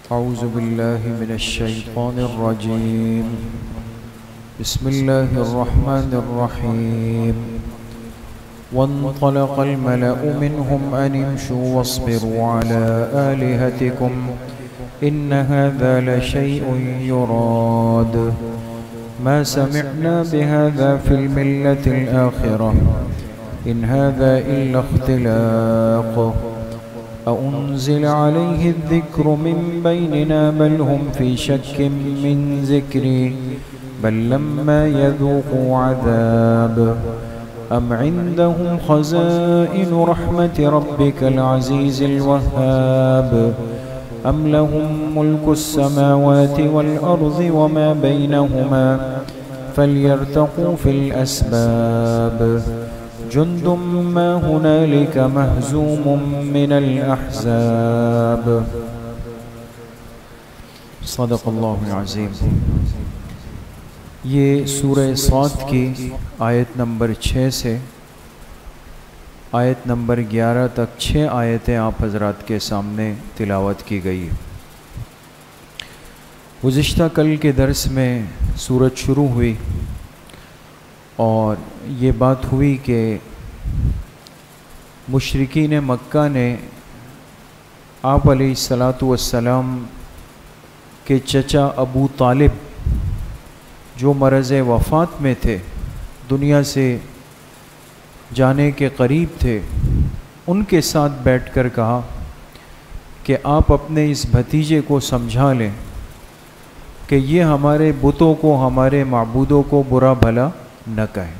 اعوذ باللہ من الشیطان الرجیم بسم اللہ الرحمن الرحیم وانطلق الملأ منهم أن امشوا واصبروا على آلهتكم إن هذا لشيء يراد ما سمعنا بهذا في الملة الآخرة إن هذا إلا اختلاق أأنزل عليه الذكر من بيننا بل هم في شك من ذكري بل لما يذوقوا عذاب أم عندهم خزائن رحمة ربك العزيز الوهاب أم لهم ملك السماوات والأرض وما بينهما فليرتقوا في الأسباب جند ما هنالك مهزوم من الأحزاب صدق اللہ العظیم۔ یہ سورہ صاد کی آیت نمبر 6 سے آیت نمبر 11 تک 6 آیتیں آپ حضرات کے سامنے تلاوت کی گئی۔ گزشتہ کل کے درس میں سورت شروع ہوئی اور یہ بات ہوئی کہ مشرکین مکہ نے آپ علیہ الصلاۃ والسلام کے چچا ابو طالب جو مرض وفات میں تھے، دنیا سے جانے کے قریب تھے، ان کے ساتھ بیٹھ کر کہا کہ آپ اپنے اس بھتیجے کو سمجھا لیں کہ یہ ہمارے بتوں کو، ہمارے معبودوں کو برا بھلا نہ کہیں۔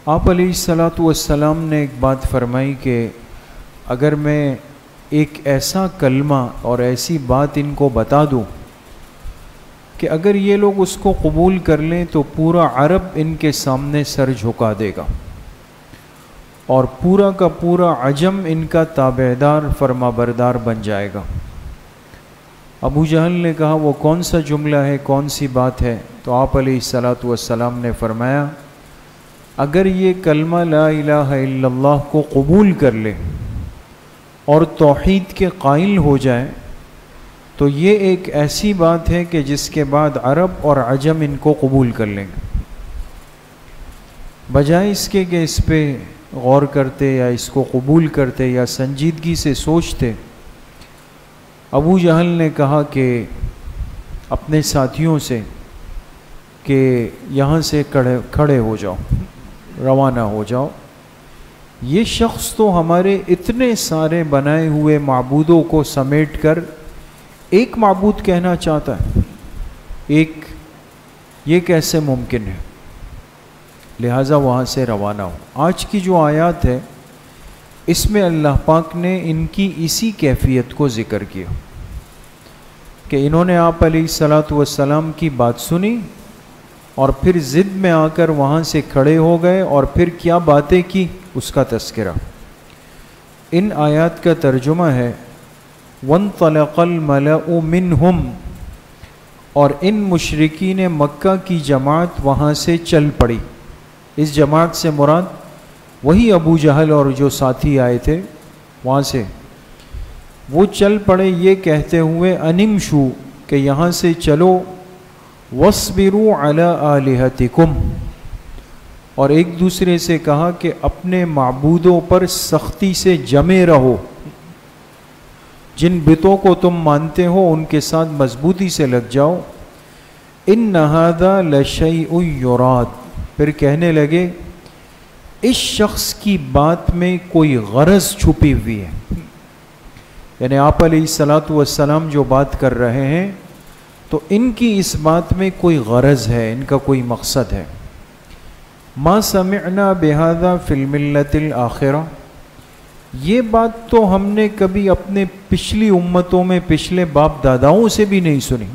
آپ علیہ الصلاۃ والسلام نے ایک بات فرمائی کہ اگر میں ایک ایسا کلمہ اور ایسی بات ان کو بتا دوں کہ اگر یہ لوگ اس کو قبول کر لیں تو پورا عرب ان کے سامنے سر جھکا دے گا اور پورا کا پورا عجم ان کا تابعدار فرما بردار بن جائے گا۔ ابو جہل نے کہا وہ کون سا جملہ ہے، کون سی بات ہے؟ تو آپ علیہ الصلاۃ والسلام نے فرمایا اگر یہ کلمہ لا الہ الا اللہ کو قبول کر لے اور توحید کے قائل ہو جائے تو یہ ایک ایسی بات ہے کہ جس کے بعد عرب اور عجم ان کو قبول کر لیں گے۔ بجائے اس کے کہ اس پہ غور کرتے یا اس کو قبول کرتے یا سنجیدگی سے سوچتے، ابو جہل نے کہا کہ اپنے ساتھیوں سے کہ یہاں سے کھڑے ہو جاؤ، روانہ ہو جاؤ، یہ شخص تو ہمارے اتنے سارے بنائے ہوئے معبودوں کو سمیٹ کر ایک معبود کہنا چاہتا ہے، یہ کیسے ممکن ہے؟ لہٰذا وہاں سے روانہ ہو۔ آج کی جو آیات ہے اس میں اللہ پاک نے ان کی اسی کیفیت کو ذکر کیا کہ انہوں نے آپ علیہ الصلاۃ والسلام کی بات سنی اور پھر ضد میں آ کر وہاں سے کھڑے ہو گئے اور پھر کیا باتیں کی اس کا تذکرہ۔ ان آیات کا ترجمہ ہے وَانطَلَقَ الْمَلَأُ مِنْهُمْ، اور ان مشرکین مکہ کی جماعت وہاں سے چل پڑی۔ اس جماعت سے مراد وہی ابو جہل اور جو ساتھی آئے تھے وہاں سے، وہ چل پڑے یہ کہتے ہوئے انمشو کہ یہاں سے چلو، وَاصْبِرُوا عَلَىٰ آلِهَتِكُمْ، اور ایک دوسرے سے کہا کہ اپنے معبودوں پر سختی سے جمے رہو، جن بتوں کو تم مانتے ہو ان کے ساتھ مضبوطی سے لگ جاؤ۔ إِنَّ هَذَا لَشَيْءٌ يُرَادُ، پھر کہنے لگے اس شخص کی بات میں کوئی غرض چھپی ہوئی ہے، یعنی آپ علیہ الصلاۃ والسلام جو بات کر رہے ہیں تو ان کی اس بات میں کوئی غرض ہے، ان کا کوئی مقصد ہے۔ ما سمعنا بہذا فی الملت الآخرہ، یہ بات تو ہم نے کبھی اپنے پچھلی امتوں میں پچھلے باپ داداؤں سے بھی نہیں سنی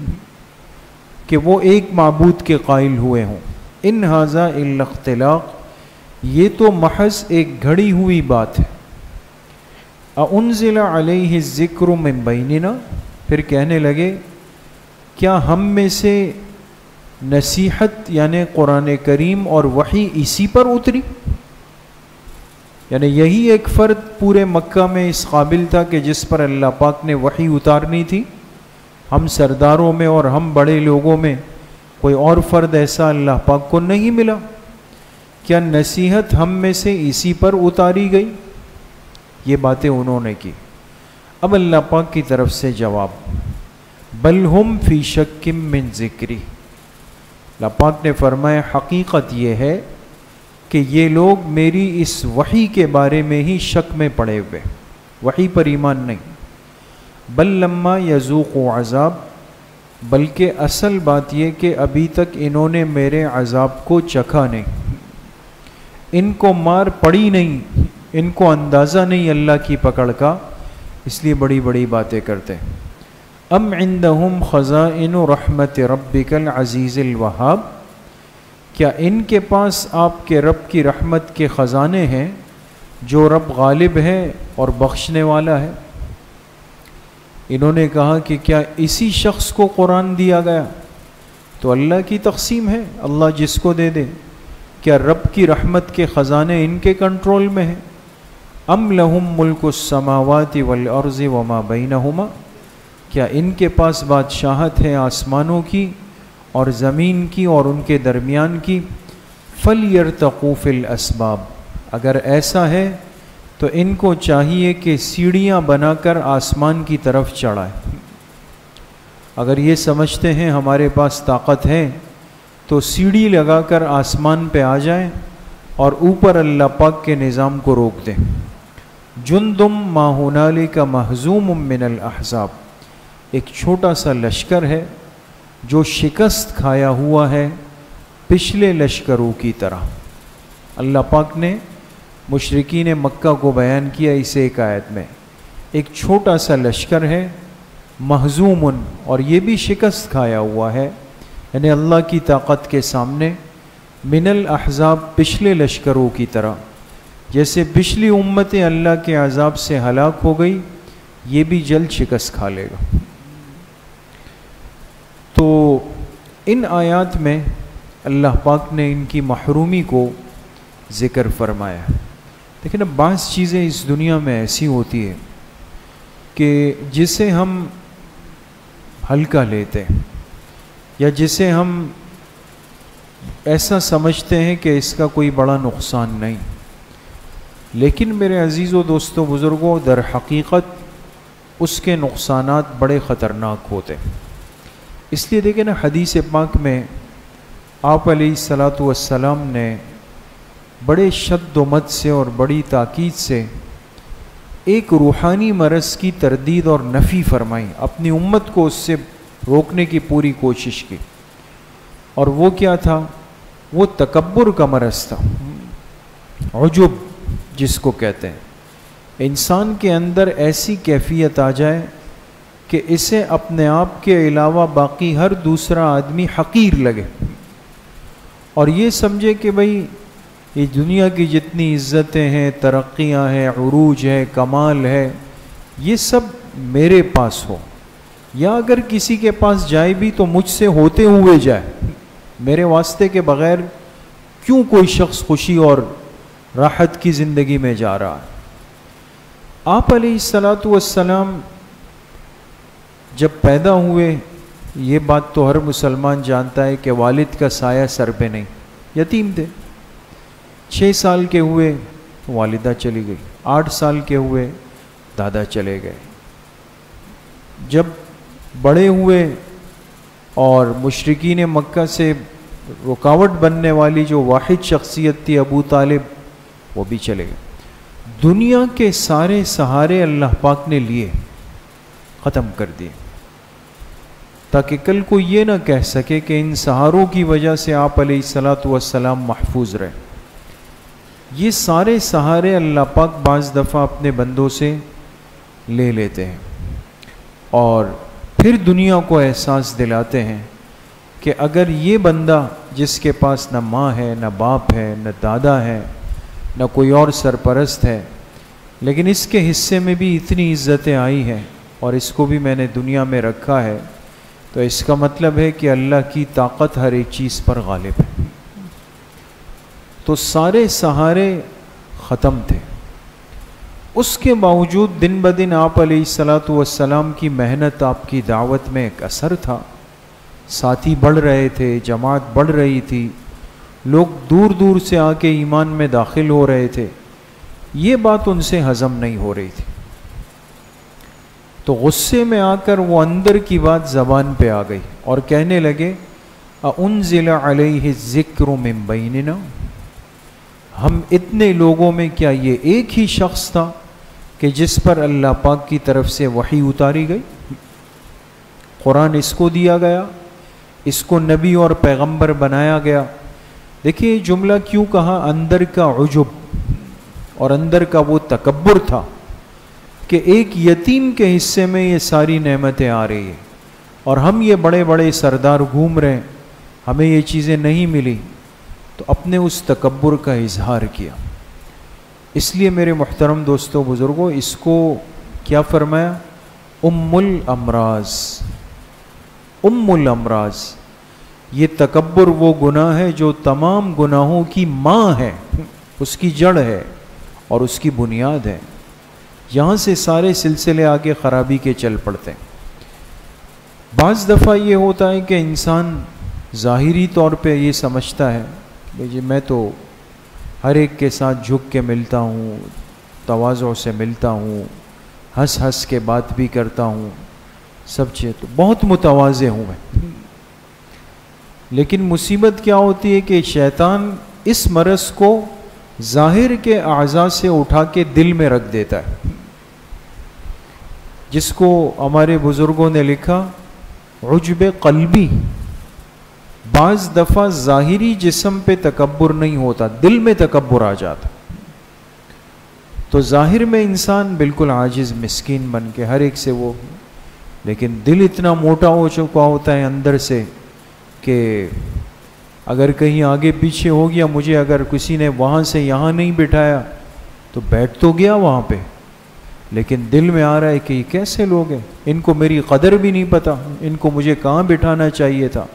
کہ وہ ایک معبود کے قائل ہوئے ہوں۔ ان ھذا الا اختلاق، یہ تو محض ایک گھڑی ہوئی بات ہے۔ اَأُنزِلَ عَلَيْهِ الذِّكْرُ مِن بَيْنِنَا، پھر کہنے لگے کیا ہم میں سے نصیحت یعنی قرآن کریم اور وحی اسی پر اتری؟ یعنی یہی ایک فرد پورے مکہ میں اس قابل تھا کہ جس پر اللہ پاک نے وحی اتارنی تھی. ہم سرداروں میں اور ہم بڑے لوگوں میں کوئی اور فرد ایسا اللہ پاک کو نہیں ملا. کیا نصیحت ہم میں سے اسی پر اتاری گئی؟ یہ باتیں انہوں نے کی. اب اللہ پاک کی طرف سے جواب، بل ہم فی شک من ذکری. اللہ پاک نے فرمایا حقیقت یہ ہے کہ یہ لوگ میری اس وحی کے بارے میں ہی شک میں پڑے ہوئے، وحی پر ایمان نہیں. بل لما یذوقوا عذاب، بلکہ اصل بات یہ کہ ابھی تک انہوں نے میرے عذاب کو چکھا نہیں، ان کو مار پڑی نہیں، ان کو اندازہ نہیں اللہ کی پکڑ کا، اس لیے بڑی بڑی باتیں کرتے. ام عندہم خزائن رحمت ربک العزیز الوہاب، کیا ان کے پاس آپ کے رب کی رحمت کے خزانے ہیں جو رب غالب ہے اور بخشنے والا ہے؟ انہوں نے کہا کہ کیا اسی شخص کو قرآن دیا گیا؟ تو اللہ کی تقسیم ہے، اللہ جس کو دے دے. کیا رب کی رحمت کے خزانے ان کے کنٹرول میں ہیں؟ ام لہم ملک السماوات والارض وما بینہما، کیا ان کے پاس بادشاہت ہے آسمانوں کی اور زمین کی اور ان کے درمیان کی؟ فَلْيَرْتَقُوا فِي الْأَسْبَابِ، اگر ایسا ہے تو ان کو چاہیے کہ سیڑھیاں بنا کر آسمان کی طرف چڑھائیں. اگر یہ سمجھتے ہیں ہمارے پاس طاقت ہے تو سیڑھی لگا کر آسمان پہ آ جائیں اور اوپر اللہ پاک کے نظام کو روک دیں. جندم ما ہنالک مہزوم من الاحزاب، ایک چھوٹا سا لشکر ہے جو شکست کھایا ہوا ہے پچھلے لشکروں کی طرح. اللہ پاک نے مشرکین مکہ کو بیان کیا اس ایک آیت میں. ایک چھوٹا سا لشکر ہے مہزوم، اور یہ بھی شکست کھایا ہوا ہے، یعنی اللہ کی طاقت کے سامنے. من الاحزاب، پچھلے لشکروں کی طرح، جیسے پچھلی امتیں اللہ کے عذاب سے ہلاک ہو گئی، یہ بھی جلد شکست کھا لے گا. تو ان آیات میں اللہ پاک نے ان کی محرومی کو ذکر فرمایا. لیکن اب بعض چیزیں اس دنیا میں ایسی ہوتی ہے کہ جسے ہم ہلکا لیتے ہیں یا جسے ہم ایسا سمجھتے ہیں کہ اس کا کوئی بڑا نقصان نہیں، لیکن میرے عزیزو دوستو بزرگوں، در حقیقت اس کے نقصانات بڑے خطرناک ہوتے ہیں. اس لیے دیکھیں نا، حدیث پاک میں آپ علیہ الصلاۃ والسلام نے بڑے شد و مد سے اور بڑی تاکید سے ایک روحانی مرض کی تردید اور نفی فرمائی، اپنی امت کو اس سے روکنے کی پوری کوشش کی. اور وہ کیا تھا؟ وہ تکبر کا مرض تھا، عجب جس کو کہتے ہیں. انسان کے اندر ایسی کیفیت آ جائے کہ اسے اپنے آپ کے علاوہ باقی ہر دوسرا آدمی حقیر لگے، اور یہ سمجھے کہ بھئی یہ دنیا کی جتنی عزتیں ہیں، ترقیاں ہیں، عروج ہے، کمال ہے، یہ سب میرے پاس ہو، یا اگر کسی کے پاس جائے بھی تو مجھ سے ہوتے ہوئے جائے، میرے واسطے کے بغیر کیوں کوئی شخص خوشی اور راحت کی زندگی میں جا رہا ہے. آپ علیہ الصلاۃ والسلام جب پیدا ہوئے، یہ بات تو ہر مسلمان جانتا ہے کہ والد کا سایہ سر پہ نہیں، یتیم تھے. 6 سال کے ہوئے والدہ چلی گئی، 8 سال کے ہوئے دادا چلے گئے. جب بڑے ہوئے اور مشرکین مکہ سے رکاوٹ بننے والی جو واحد شخصیت تھی ابو طالب، وہ بھی چلے گئے. دنیا کے سارے سہارے اللہ پاک نے لیے، ختم کر دیے، تاکہ کل کو یہ نہ کہہ سکے کہ ان سہاروں کی وجہ سے آپ علیہ الصلاۃ والسلام محفوظ رہے. یہ سارے سہارے اللہ پاک بعض دفعہ اپنے بندوں سے لے لیتے ہیں اور پھر دنیا کو احساس دلاتے ہیں کہ اگر یہ بندہ جس کے پاس نہ ماں ہے، نہ باپ ہے، نہ دادا ہے، نہ کوئی اور سرپرست ہے، لیکن اس کے حصے میں بھی اتنی عزتیں آئی ہیں اور اس کو بھی میں نے دنیا میں رکھا ہے، تو اس کا مطلب ہے کہ اللہ کی طاقت ہر ایک چیز پر غالب ہے. تو سارے سہارے ختم تھے. اس کے باوجود دن بدن آپ علیہ الصلاۃ والسلام کی محنت، آپ کی دعوت میں ایک اثر تھا، ساتھی بڑھ رہے تھے، جماعت بڑھ رہی تھی، لوگ دور دور سے آ کے ایمان میں داخل ہو رہے تھے، یہ بات ان سے ہضم نہیں ہو رہی تھی۔ تو غصے میں آ کر وہ اندر کی بات زبان پہ آ گئی اور کہنے لگے اَأُنزِلَ عَلَيْهِ الذِّكْرُ مِن بَيْنِنَا، ہم اتنے لوگوں میں کیا یہ ایک ہی شخص تھا کہ جس پر اللہ پاک کی طرف سے وحی اتاری گئی؟ قرآن اس کو دیا گیا، اس کو نبی اور پیغمبر بنایا گیا۔ دیکھیے جملہ کیوں کہا؟ اندر کا عجب اور اندر کا وہ تکبر تھا کہ ایک یتیم کے حصے میں یہ ساری نعمتیں آ رہی ہیں اور ہم یہ بڑے بڑے سردار گھوم رہے ہیں، ہمیں یہ چیزیں نہیں ملی، تو اپنے اس تکبر کا اظہار کیا۔ اس لیے میرے محترم دوستوں بزرگوں، اس کو کیا فرمایا؟ ام الامراض۔ ام الامراض، یہ تکبر وہ گناہ ہے جو تمام گناہوں کی ماں ہے، اس کی جڑ ہے اور اس کی بنیاد ہے، یہاں سے سارے سلسلے آگے خرابی کے چل پڑتے ہیں۔ بعض دفعہ یہ ہوتا ہے کہ انسان ظاہری طور پہ یہ سمجھتا ہے کہ جی میں تو ہر ایک کے ساتھ جھک کے ملتا ہوں، تواضع سے ملتا ہوں، ہنس ہنس کے بات بھی کرتا ہوں، سب چیز تو بہت متواضع ہوں میں۔ لیکن مصیبت کیا ہوتی ہے کہ شیطان اس مرض کو ظاہر کے اعضاء سے اٹھا کے دل میں رکھ دیتا ہے، جس کو ہمارے بزرگوں نے لکھا عجب قلبی۔ بعض دفعہ ظاہری جسم پہ تکبر نہیں ہوتا، دل میں تکبر آ جاتا، تو ظاہر میں انسان بالکل عاجز مسکین بن کے ہر ایک سے وہ، لیکن دل اتنا موٹا ہو چکا ہوتا ہے اندر سے کہ اگر کہیں آگے پیچھے ہو گیا، مجھے اگر کسی نے وہاں سے یہاں نہیں بٹھایا تو بیٹھ تو گیا وہاں پہ، لیکن دل میں آ رہا ہے کہ یہ کیسے لوگ ہیں، ان کو میری قدر بھی نہیں پتہ، ان کو مجھے کہاں بٹھانا چاہیے تھا۔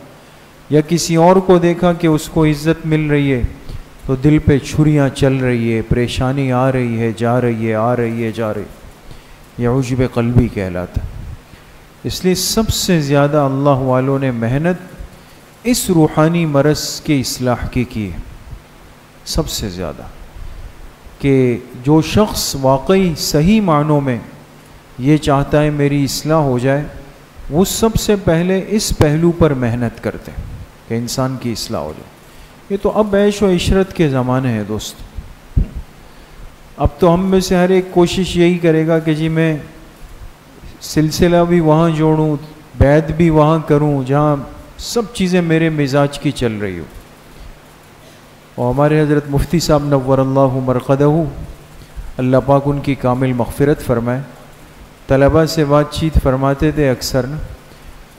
یا کسی اور کو دیکھا کہ اس کو عزت مل رہی ہے تو دل پہ چھریاں چل رہی ہے، پریشانی آ رہی ہے، جا رہی ہے، آ رہی ہے، جا رہی، یہ عجب قلبی کہلاتا ہے۔ اس لیے سب سے زیادہ اللہ والوں نے محنت اس روحانی مرض کی اصلاح کی ہے، سب سے زیادہ، کہ جو شخص واقعی صحیح معنوں میں یہ چاہتا ہے میری اصلاح ہو جائے، وہ سب سے پہلے اس پہلو پر محنت کرتے ہیں کہ انسان کی اصلاح ہو جائے۔ یہ تو اب عیش و عشرت کے زمانے ہیں دوست، اب تو ہم میں سے ہر ایک کوشش یہی کرے گا کہ جی میں سلسلہ بھی وہاں جوڑوں، بیعت بھی وہاں کروں جہاں سب چیزیں میرے مزاج کی چل رہی ہو۔ اور ہمارے حضرت مفتی صاحب نور اللہ مرقدہ، اللہ پاک ان کی کامل مغفرت فرمائے، طلباء سے بات چیت فرماتے تھے اکثر نا،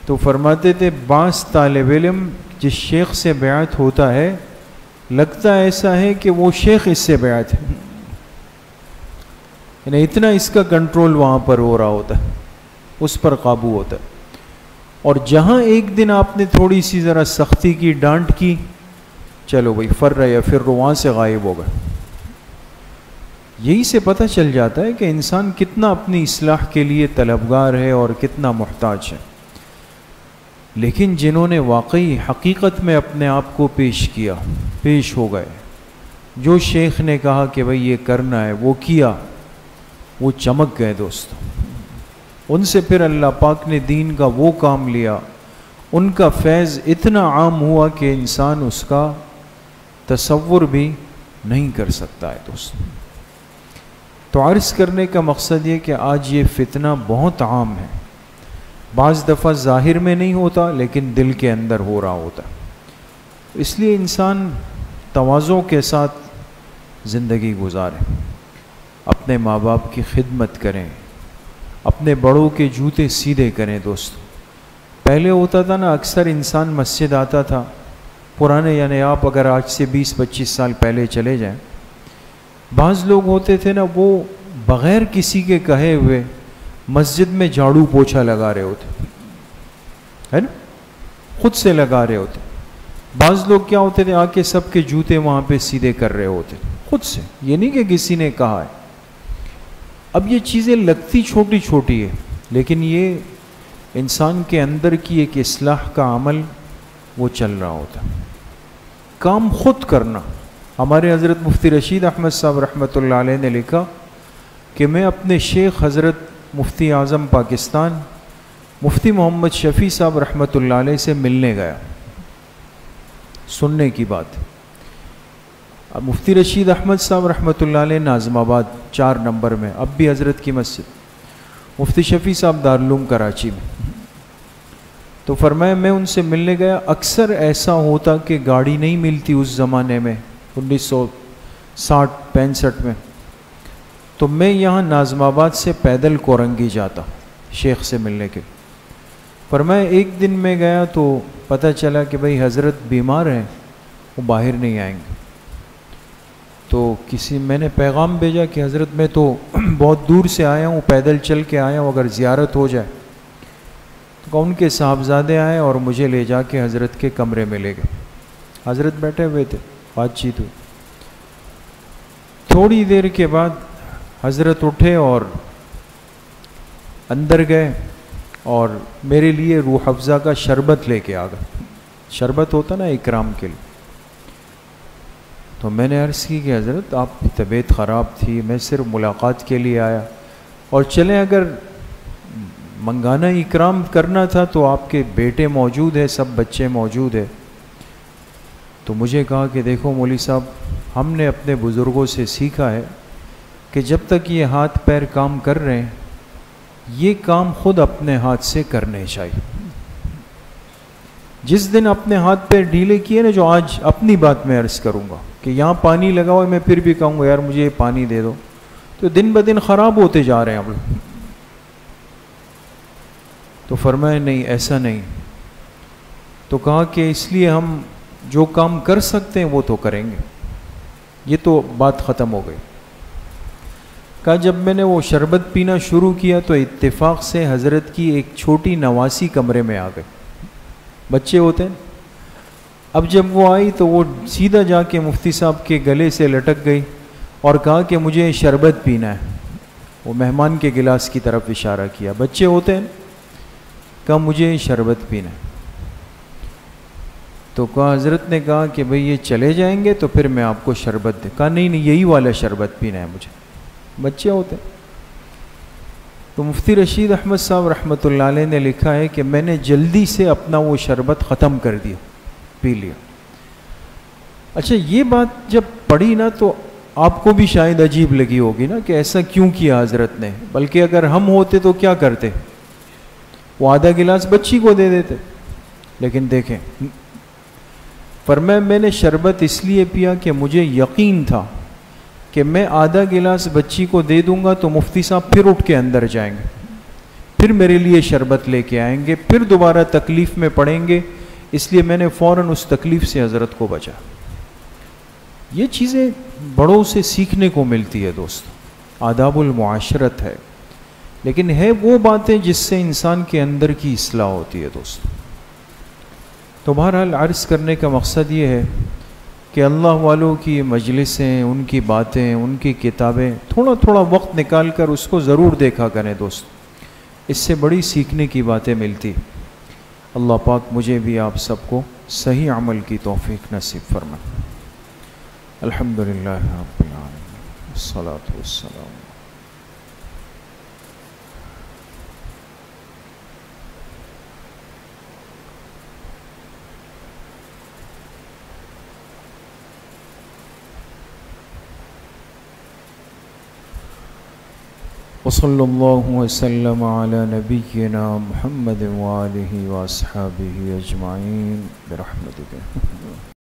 تو فرماتے تھے بعض طالب علم جس شیخ سے بیعت ہوتا ہے لگتا ایسا ہے کہ وہ شیخ اس سے بیعت ہے، یعنی اتنا اس کا کنٹرول وہاں پر ہو رہا ہوتا ہے، اس پر قابو ہوتا ہے، اور جہاں ایک دن آپ نے تھوڑی سی ذرا سختی کی، ڈانٹ کی، چلو بھائی فر یا پھر وہاں سے غائب ہو گئے۔ یہی سے پتہ چل جاتا ہے کہ انسان کتنا اپنی اصلاح کے لیے طلبگار ہے اور کتنا محتاج ہے۔ لیکن جنہوں نے واقعی حقیقت میں اپنے آپ کو پیش ہو گئے، جو شیخ نے کہا کہ بھئی یہ کرنا ہے وہ کیا، وہ چمک گئے دوستو، ان سے پھر اللہ پاک نے دین کا وہ کام لیا، ان کا فیض اتنا عام ہوا کہ انسان اس کا تصور بھی نہیں کر سکتا ہے دوستو۔ تو عرض کرنے کا مقصد یہ کہ آج یہ فتنہ بہت عام ہے، بعض دفعہ ظاہر میں نہیں ہوتا لیکن دل کے اندر ہو رہا ہوتا، اس لیے انسان تواضع کے ساتھ زندگی گزارے، اپنے ماں باپ کی خدمت کریں، اپنے بڑوں کے جوتے سیدھے کریں دوستو۔ پہلے ہوتا تھا نا، اکثر انسان مسجد آتا تھا، پرانے یعنی آپ اگر آج سے 20-25 سال پہلے چلے جائیں، بعض لوگ ہوتے تھے نا وہ بغیر کسی کے کہے ہوئے مسجد میں جھاڑو پوچھا لگا رہے ہوتے، ہے نا، خود سے لگا رہے ہوتے۔ بعض لوگ کیا ہوتے تھے، آ کے سب کے جوتے وہاں پہ سیدھے کر رہے ہوتے خود سے، یہ نہیں کہ کسی نے کہا ہے۔ اب یہ چیزیں لگتی چھوٹی چھوٹی ہے، لیکن یہ انسان کے اندر کی ایک اصلاح کا عمل وہ چل رہا ہوتا ہے۔ کام خود کرنا، ہمارے حضرت مفتی رشید احمد صاحب رحمۃ اللہ علیہ نے لکھا کہ میں اپنے شیخ حضرت مفتی اعظم پاکستان مفتی محمد شفیع صاحب رحمۃ اللہ علیہ سے ملنے گیا، سننے کی بات۔ اب مفتی رشید احمد صاحب رحمۃ اللہ علیہ ناظم آباد 4 نمبر میں، اب بھی حضرت کی مسجد، مفتی شفیع صاحب دارالعلوم کراچی میں۔ تو فرمایا میں ان سے ملنے گیا، اکثر ایسا ہوتا کہ گاڑی نہیں ملتی اس زمانے میں 1960-65 میں، تو میں یہاں ناظم آباد سے پیدل کورنگی جاتا شیخ سے ملنے کے۔ فرمایا ایک دن میں گیا تو پتہ چلا کہ بھئی حضرت بیمار ہیں، وہ باہر نہیں آئیں گے۔ تو میں نے پیغام بھیجا کہ حضرت میں تو بہت دور سے آیا ہوں، پیدل چل کے آیا ہوں، اگر زیارت ہو جائے۔ تو ان کے صاحبزادے آئے اور مجھے لے جا کے حضرت کے کمرے میں لے گئے۔ حضرت بیٹھے ہوئے تھے، بات چیت ہوئی۔ تھوڑی دیر کے بعد حضرت اٹھے اور اندر گئے اور میرے لیے روح افزا کا شربت لے کے آ گئے۔ شربت ہوتا نا اکرام کے لیے۔ تو میں نے عرض کی کہ حضرت آپ کی طبیعت خراب تھی، میں صرف ملاقات کے لیے آیا، اور چلیں اگر منگانا اکرام کرنا تھا تو آپ کے بیٹے موجود ہے، سب بچے موجود ہے۔ تو مجھے کہا کہ دیکھو مولوی صاحب، ہم نے اپنے بزرگوں سے سیکھا ہے کہ جب تک یہ ہاتھ پیر کام کر رہے ہیں، یہ کام خود اپنے ہاتھ سے کرنے چاہیے۔ جس دن اپنے ہاتھ پیر ڈھیلے کیے نا، جو آج اپنی بات میں عرض کروں گا کہ یہاں پانی لگا ہوا ہے، میں پھر بھی کہوں گا یار مجھے یہ پانی دے دو، تو دن بدن خراب ہوتے جا رہے ہیں ہم لوگ۔ تو فرمایا نہیں، ایسا نہیں۔ تو کہا کہ اس لیے ہم جو کام کر سکتے ہیں وہ تو کریں گے۔ یہ تو بات ختم ہو گئی۔ کہا جب میں نے وہ شربت پینا شروع کیا تو اتفاق سے حضرت کی ایک چھوٹی نواسی کمرے میں آ گئے، بچے ہوتے ہیں۔ اب جب وہ آئی تو وہ سیدھا جا کے مفتی صاحب کے گلے سے لٹک گئی اور کہا کہ مجھے شربت پینا ہے۔ وہ مہمان کے گلاس کی طرف اشارہ کیا، بچے ہوتے ہیں، کہا مجھے شربت پینا ہے۔ تو کہا حضرت نے کہا کہ بھئی یہ چلے جائیں گے تو پھر میں آپ کو شربت دے۔ کہا نہیں یہی والا شربت پینا ہے مجھے، بچے ہوتے ہیں۔ تو مفتی رشید احمد صاحب رحمۃ اللہ علیہ نے لکھا ہے کہ میں نے جلدی سے اپنا وہ شربت ختم کر دیا، پی لیا۔ اچھا یہ بات جب پڑھی نا تو آپ کو بھی شاید عجیب لگی ہوگی نا کہ ایسا کیوں کیا حضرت نے، بلکہ اگر ہم ہوتے تو کیا کرتے، وہ آدھا گلاس بچی کو دے دیتے۔ لیکن دیکھیں فرمایا میں نے شربت اس لیے پیا کہ مجھے یقین تھا کہ میں آدھا گلاس بچی کو دے دوں گا تو مفتی صاحب پھر اٹھ کے اندر جائیں گے، پھر میرے لیے شربت لے کے آئیں گے، پھر دوبارہ تکلیف میں پڑیں گے، اس لیے میں نے فوراً اس تکلیف سے حضرت کو بچا۔ یہ چیزیں بڑوں سے سیکھنے کو ملتی ہے دوست، آداب المعاشرت ہے، لیکن ہے وہ باتیں جس سے انسان کے اندر کی اصلاح ہوتی ہے دوست۔ تو بہرحال عرض کرنے کا مقصد یہ ہے کہ اللہ والوں کی مجلسیں، ان کی باتیں، ان کی کتابیں تھوڑا تھوڑا وقت نکال کر اس کو ضرور دیکھا کریں دوست، اس سے بڑی سیکھنے کی باتیں ملتی۔ اللہ پاک مجھے بھی آپ سب کو صحیح عمل کی توفیق نصیب فرمائے۔ الحمدللہ رب العالمین، والصلاۃ والسلام۔ وصلی اللہ وسلم علی نبینا محمد وآلہ واصحابہ اجمعین برحمتک۔